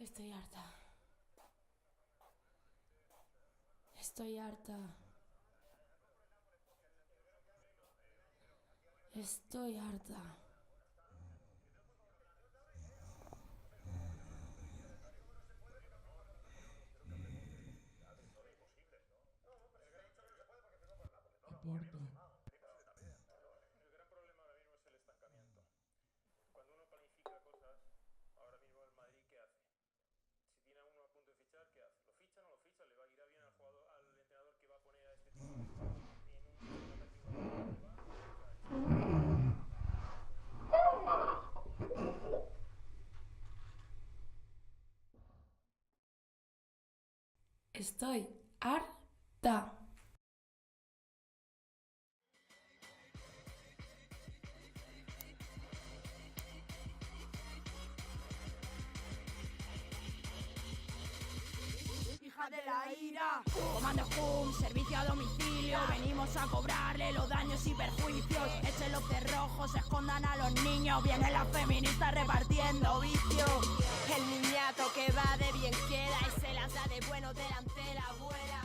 Estoy harta. Estoy harta. Estoy harta. Aporta. El gran problema ahora mismo es el estancamiento. Cuando uno planifica cosas, ahora mismo el Madrid, ¿qué hace? Si tiene a uno a punto de fichar, ¿qué hace? ¿Lo ficha o no lo ficha? ¿Le va a ir bien al jugador, al entrenador que va a poner a este tipo en un sistema táctico que le va? Estoy harta. Hija de la ira, Comando Hum, servicio a domicilio. Venimos a cobrarle los daños y perjuicios. Echen los cerrojos, escondan a los niños. Vienen las feministas repartiendo vicio. El niñato que va de bien queda y se las da de bueno delante la abuela.